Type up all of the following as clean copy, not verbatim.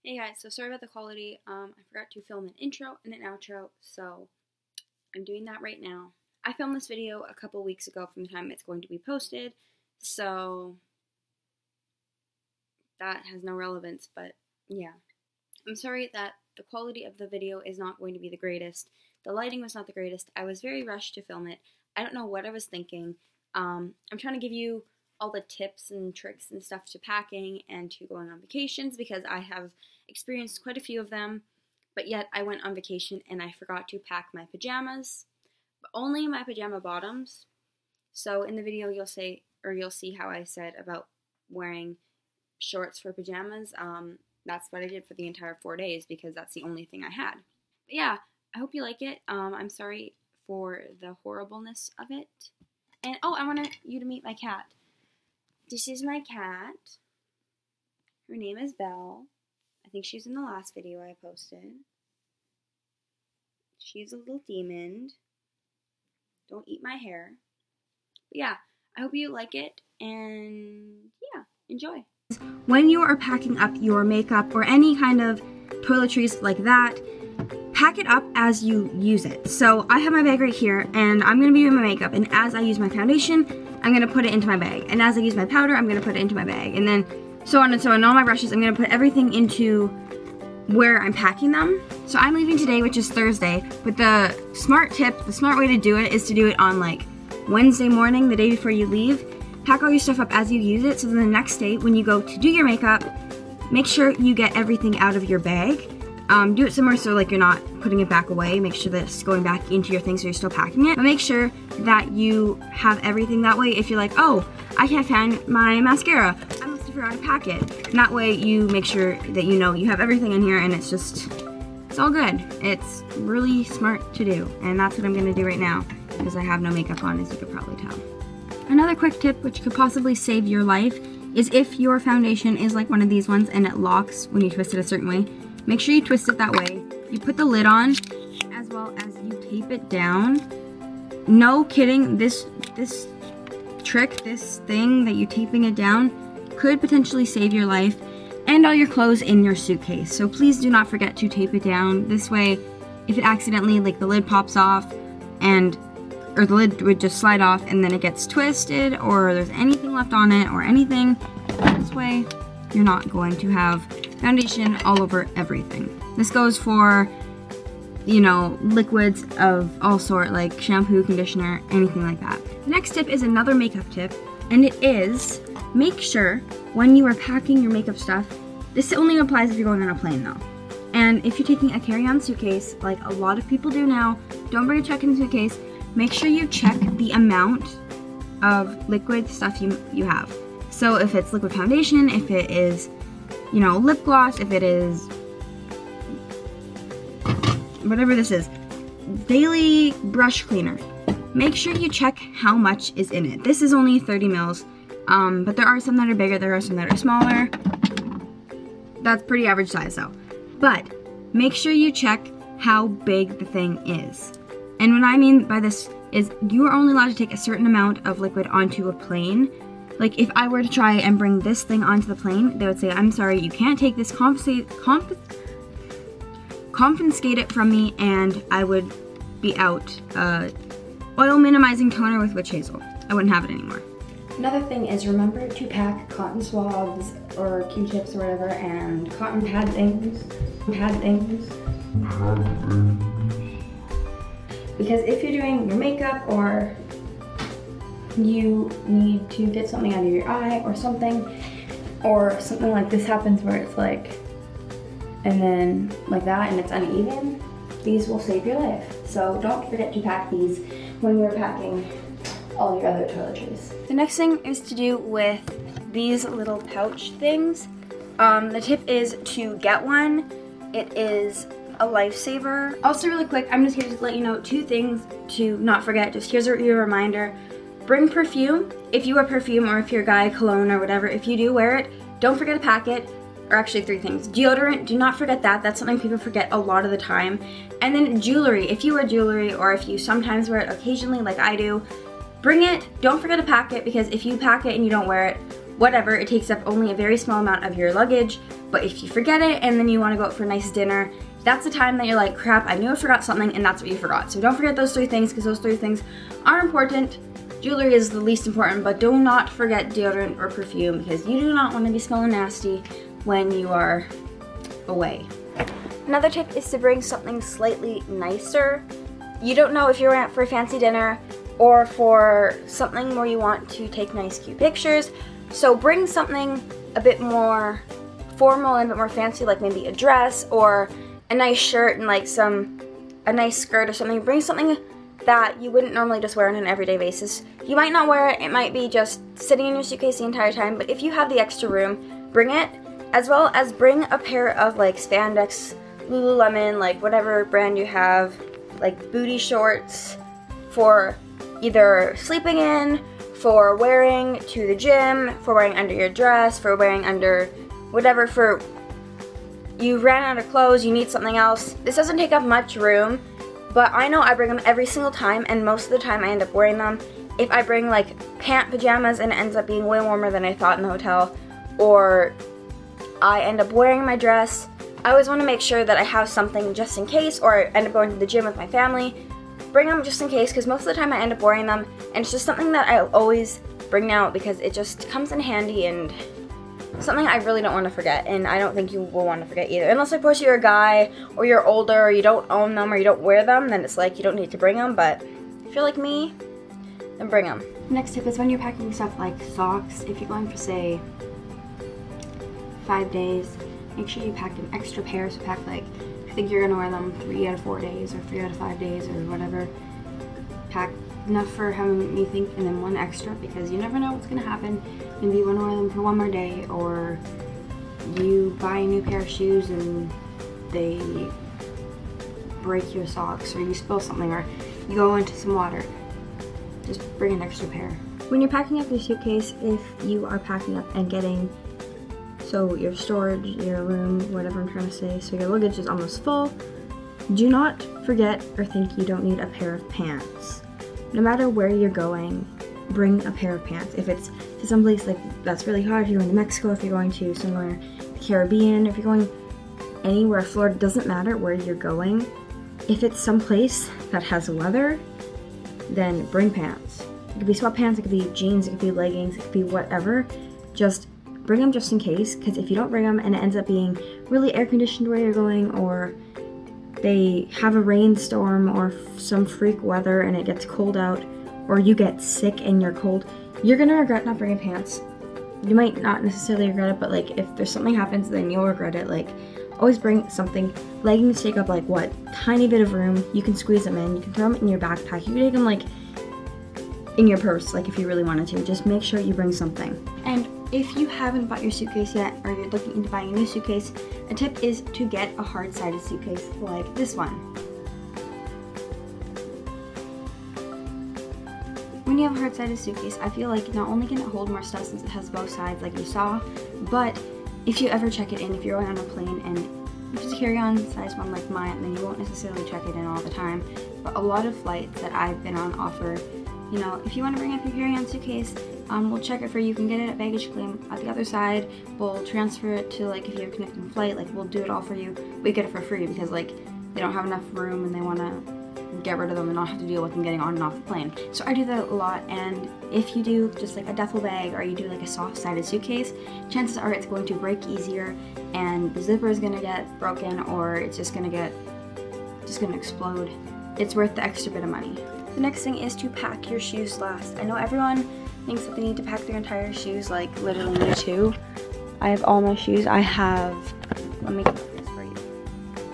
Hey guys, so sorry about the quality. I forgot to film an intro and an outro, so I'm doing that right now. I filmed this video a couple weeks ago from the time it's going to be posted, so that has no relevance, but yeah. I'm sorry that the quality of the video is not going to be the greatest. The lighting was not the greatest. I was very rushed to film it. I don't know what I was thinking. I'm trying to give you all the tips and tricks and stuff to packing and to going on vacations because I have experienced quite a few of them, but yet I went on vacation and I forgot to pack my pajamas, but only my pajama bottoms. So in the video you'll see how I said about wearing shorts for pajamas. That's what I did for the entire 4 days because that's the only thing I had. But yeah, I hope you like it. I'm sorry for the horribleness of it. And oh, I want you to meet my cat. This is my cat. Her name is Belle. I think she's in the last video I posted. She's a little demon. Don't eat my hair. But yeah, I hope you like it, and yeah, enjoy. When you are packing up your makeup or any kind of toiletries like that, pack it up as you use it. So I have my bag right here, and I'm going to be doing my makeup, and as I use my foundation, I'm going to put it into my bag. And as I use my powder, I'm going to put it into my bag. And then so on and so on. All my brushes, I'm going to put everything into where I'm packing them. So I'm leaving today, which is Thursday, but the smart way to do it is to do it on like Wednesday morning, the day before you leave. Pack all your stuff up as you use it, so then the next day when you go to do your makeup, make sure you get everything out of your bag. Do it somewhere so like you're not putting it back away. Make sure that it's going back into your thing so you're still packing it. But make sure that you have everything that way. If you're like, oh, I can't find my mascara, I must have forgotten to pack it. And that way you make sure that you know you have everything in here and it's all good. It's really smart to do. And that's what I'm gonna do right now because I have no makeup on, as you could probably tell. Another quick tip which could possibly save your life is if your foundation is like one of these ones and it locks when you twist it a certain way, make sure you twist it that way. You put the lid on as well as you tape it down. No kidding, this trick, this thing that you're taping it down could potentially save your life and all your clothes in your suitcase. So please do not forget to tape it down. This way, if it accidentally, like the lid pops off or the lid would just slide off and then it gets twisted or there's anything left on it or anything, this way you're not going to have foundation all over everything. This goes for, you know, liquids of all sort, like shampoo, conditioner, anything like that. The next tip is another makeup tip, and it is make sure when you are packing your makeup stuff, this only applies if you're going on a plane though. And if you're taking a carry-on suitcase, like a lot of people do now, don't bring a check-in suitcase. Make sure you check the amount of liquid stuff you have. So if it's liquid foundation, if it is, you know, lip gloss, if it is whatever this is, daily brush cleaner, make sure you check how much is in it. This is only 30 mils, but there are some that are bigger, there are some that are smaller. That's pretty average size though. But make sure you check how big the thing is. And what I mean by this is you are only allowed to take a certain amount of liquid onto a plane. Like if I were to try and bring this thing onto the plane, they would say, I'm sorry, you can't take this, confiscate it from me, and I would be out. Oil minimizing toner with witch hazel. I wouldn't have it anymore. Another thing is remember to pack cotton swabs or Q-tips or whatever and cotton pad things. Because if you're doing your makeup or you need to get something out of your eye or something like this happens where it's like, and then like that and it's uneven, these will save your life. So don't forget to pack these when you're packing all your other toiletries. The next thing is to do with these little pouch things. The tip is to get one. It is a lifesaver. Also really quick, I'm just here to let you know 2 things to not forget. Just here's your reminder. Bring perfume. If you wear perfume or if you're a guy, cologne or whatever, if you do wear it, don't forget to pack it. Or actually 3 things. Deodorant, do not forget that. That's something people forget a lot of the time. And then jewelry. If you wear jewelry or if you sometimes wear it occasionally like I do, bring it. Don't forget to pack it because if you pack it and you don't wear it, whatever, it takes up only a very small amount of your luggage. But if you forget it and then you want to go out for a nice dinner, that's the time that you're like, crap, I knew I forgot something, and that's what you forgot. So don't forget those 3 things, because those 3 things are important. Jewelry is the least important, but do not forget deodorant or perfume, because you do not want to be smelling nasty when you are away. Another tip is to bring something slightly nicer. You don't know if you're out for a fancy dinner or for something where you want to take nice cute pictures. So bring something a bit more formal and a bit more fancy, like maybe a dress or a nice shirt and like a nice skirt or something. Bring something that you wouldn't normally just wear on an everyday basis. You might not wear it, it might be just sitting in your suitcase the entire time, but if you have the extra room, bring it, as well as bring a pair of like spandex, Lululemon, like whatever brand you have, like booty shorts for either sleeping in, for wearing to the gym, for wearing under your dress, for wearing under whatever, for you ran out of clothes, you need something else. This doesn't take up much room, but I know I bring them every single time, and most of the time I end up wearing them. If I bring like pajamas and it ends up being way warmer than I thought in the hotel, or I end up wearing my dress, I always want to make sure that I have something just in case, or I end up going to the gym with my family. Bring them just in case, because most of the time I end up wearing them, and it's just something that I always bring out because it just comes in handy and something I really don't want to forget, and I don't think you will want to forget either. Unless of course you're a guy, or you're older, or you don't own them, or you don't wear them, then it's like you don't need to bring them, but if you're like me, then bring them. Next tip is when you're packing stuff like socks, if you're going for say 5 days, make sure you pack an extra pair. So pack like, if you think you're going to wear them 3 out of 4 days, or 3 out of 5 days, or whatever, pack enough for how many you think, and then 1 extra, because you never know what's going to happen. Maybe you want to wear them for 1 more day, or you buy a new pair of shoes and they break your socks, or you spill something, or you go into some water. Just bring an extra pair. When you're packing up your suitcase, if you are packing up and getting, so your storage, your room, whatever I'm trying to say, so your luggage is almost full, do not forget or think you don't need a pair of pants. No matter where you're going, bring a pair of pants. If it's to someplace like that's really hot, if you're going to Mexico, if you're going to somewhere the Caribbean, if you're going anywhere, Florida, doesn't matter where you're going. If it's someplace that has weather, then bring pants. It could be sweatpants, it could be jeans, it could be leggings, it could be whatever. Just bring them just in case, because if you don't bring them and it ends up being really air conditioned where you're going, or they have a rainstorm or some freak weather and it gets cold out, or you get sick and you're cold, you're gonna regret not bringing pants. You might not necessarily regret it, but like if there's something happens, then you'll regret it. Like, always bring something. Leggings take up like what? Tiny bit of room. You can squeeze them in. You can throw them in your backpack. You can take them like in your purse, like if you really wanted to. Just make sure you bring something. And if you haven't bought your suitcase yet, or you're looking into buying a new suitcase, a tip is to get a hard-sided suitcase like this one. When you have a hard-sided suitcase, I feel like not only can it hold more stuff since it has both sides like you saw, but if you ever check it in, if you're going on a plane and if it's a carry-on size one like mine, then you won't necessarily check it in all the time. But a lot of flights that I've been on offer, you know, if you want to bring up your carry-on suitcase, we'll check it for you. You can get it at baggage claim at the other side. We'll transfer it to, like, if you have a connecting flight, like, we'll do it all for you. We get it for free because, like, they don't have enough room and they want to get rid of them and not have to deal with them getting on and off the plane. So I do that a lot, and if you do just like a duffel bag, or you do like a soft-sided suitcase, chances are it's going to break easier and the zipper is going to get broken, or it's just going to explode. It's worth the extra bit of money. The next thing is to pack your shoes last. I know everyone thinks that they need to pack their entire shoes, like literally me too. I have all my shoes. I have, let me get this for you.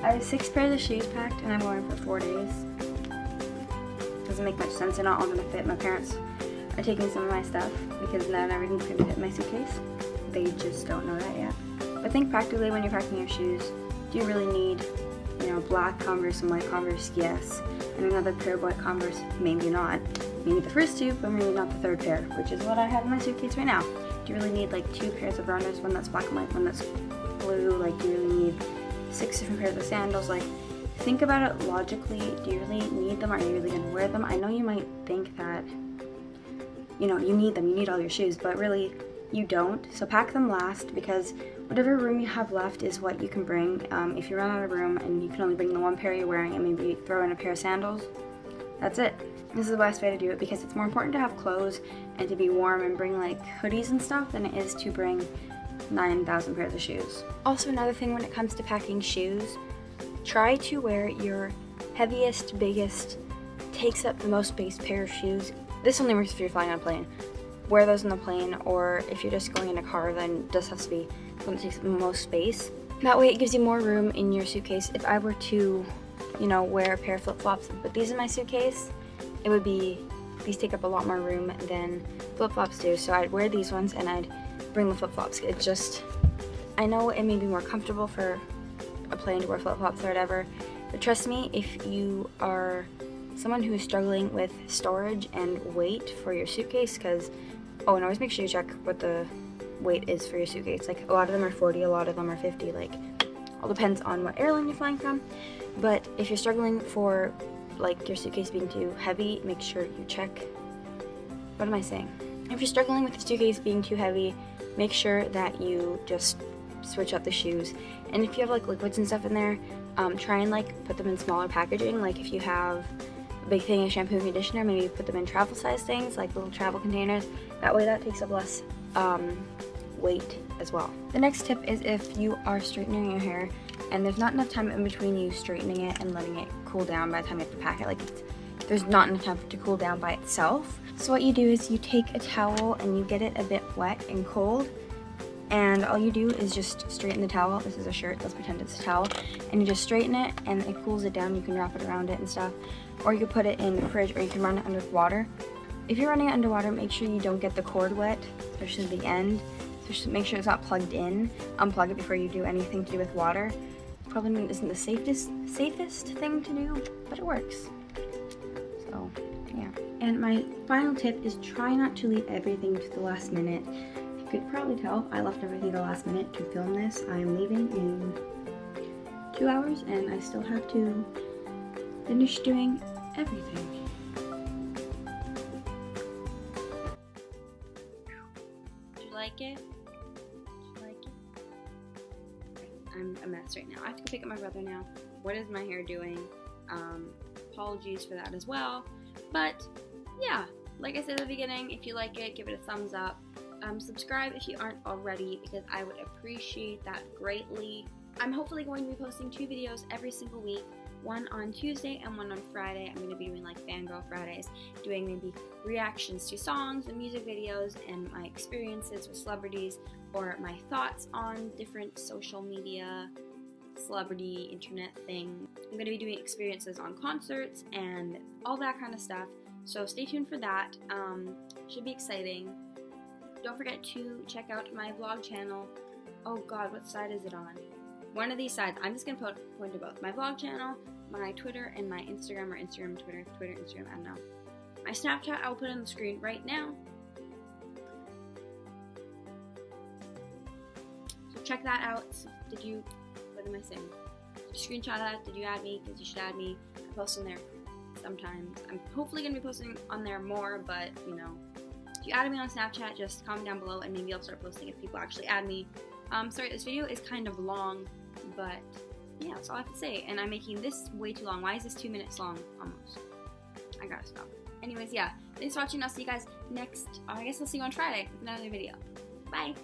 I have 6 pairs of shoes packed and I'm going for 4 days. Doesn't make much sense. They're not all gonna fit. My parents are taking some of my stuff because not everything's gonna fit in my suitcase. They just don't know that yet. But think practically when you're packing your shoes. Do you really need, you know, black Converse and white Converse? Yes. And another pair of white Converse? Maybe not. Maybe the first 2, but maybe not the 3rd pair, which is what I have in my suitcase right now. Do you really need like 2 pairs of runners, one that's black and white, one that's blue? Like, do you really need 6 different pairs of sandals? Like, think about it logically. Do you really need them? Are you really gonna wear them? I know you might think that, you know, you need them, you need all your shoes, but really, you don't. So pack them last, because whatever room you have left is what you can bring. If you run out of room and you can only bring the one pair you're wearing and maybe throw in a pair of sandals, that's it. This is the best way to do it, because it's more important to have clothes and to be warm and bring like hoodies and stuff than it is to bring 9,000 pairs of shoes. Also, another thing when it comes to packing shoes, try to wear your heaviest, biggest, takes up the most space pair of shoes. This only works if you're flying on a plane. Wear those on the plane, or if you're just going in a car, then this has to be one that takes up the most space. That way it gives you more room in your suitcase. If I were to, you know, wear a pair of flip-flops and put these in my suitcase, it would be, these take up a lot more room than flip-flops do. So I'd wear these ones and I'd bring the flip-flops. It just, I know it may be more comfortable for a plane to wear flip-flops or whatever, but trust me, if you are someone who is struggling with storage and weight for your suitcase, because, oh, and always make sure you check what the weight is for your suitcase. Like, a lot of them are 40, a lot of them are 50, like, all depends on what airline you're flying from. But if you're struggling for, like, your suitcase being too heavy, make sure you check, what am I saying? If you're struggling with the suitcase being too heavy, make sure that you just switch out the shoes. And if you have, like, liquids and stuff in there, try and, like, put them in smaller packaging. Like, if you have a big thing of shampoo and conditioner, maybe put them in travel size things, like little travel containers. That way that takes up less weight as well. The next tip is if you are straightening your hair and there's not enough time in between you straightening it and letting it cool down by the time you have to pack it, like there's not enough time for it to cool down by itself. So what you do is you take a towel and you get it a bit wet and cold, and all you do is just straighten the towel. This is a shirt, let's pretend it's a towel, and you just straighten it and it cools it down. You can wrap it around it and stuff, or you can put it in the fridge, or you can run it under water. If you're running it underwater, make sure you don't get the cord wet, especially the end. So just make sure it's not plugged in. Unplug it before you do anything to do with water. Probably isn't the safest thing to do, but it works. So yeah. And my final tip is try not to leave everything to the last minute. You could probably tell I left everything to the last minute to film this. I am leaving in 2 hours and I still have to finish doing everything. Did you like it? Did you like it? I'm a mess right now. I have to go pick up my brother now. What is my hair doing? Apologies for that as well. But yeah, like I said at the beginning, if you like it, give it a thumbs up. Subscribe if you aren't already, because I would appreciate that greatly. I'm hopefully going to be posting 2 videos every single week, one on Tuesday and one on Friday. I'm going to be doing like Fangirl Fridays, doing maybe reactions to songs and music videos and my experiences with celebrities, or my thoughts on different social media, celebrity, internet thing. I'm going to be doing experiences on concerts and all that kind of stuff, so stay tuned for that. Should be exciting. Don't forget to check out my vlog channel. Oh god, what side is it on? One of these sides. I'm just going to point to both. My vlog channel, my Twitter, and my Instagram, or Instagram, Twitter, Instagram, I don't know. My Snapchat, I'll put on the screen right now. So check that out. What am I saying? Did you screenshot that? Did you add me? Because you should add me. I post on there sometimes. I'm hopefully going to be posting on there more, but, you know. If you added me on Snapchat, just comment down below and maybe I'll start posting if people actually add me. Sorry, this video is kind of long, but yeah, that's all I have to say. And I'm making this way too long. Why is this 2 minutes long? Almost. I gotta stop. Anyways, yeah. Thanks for watching. I'll see you guys next, I guess I'll see you on Friday with another video. Bye!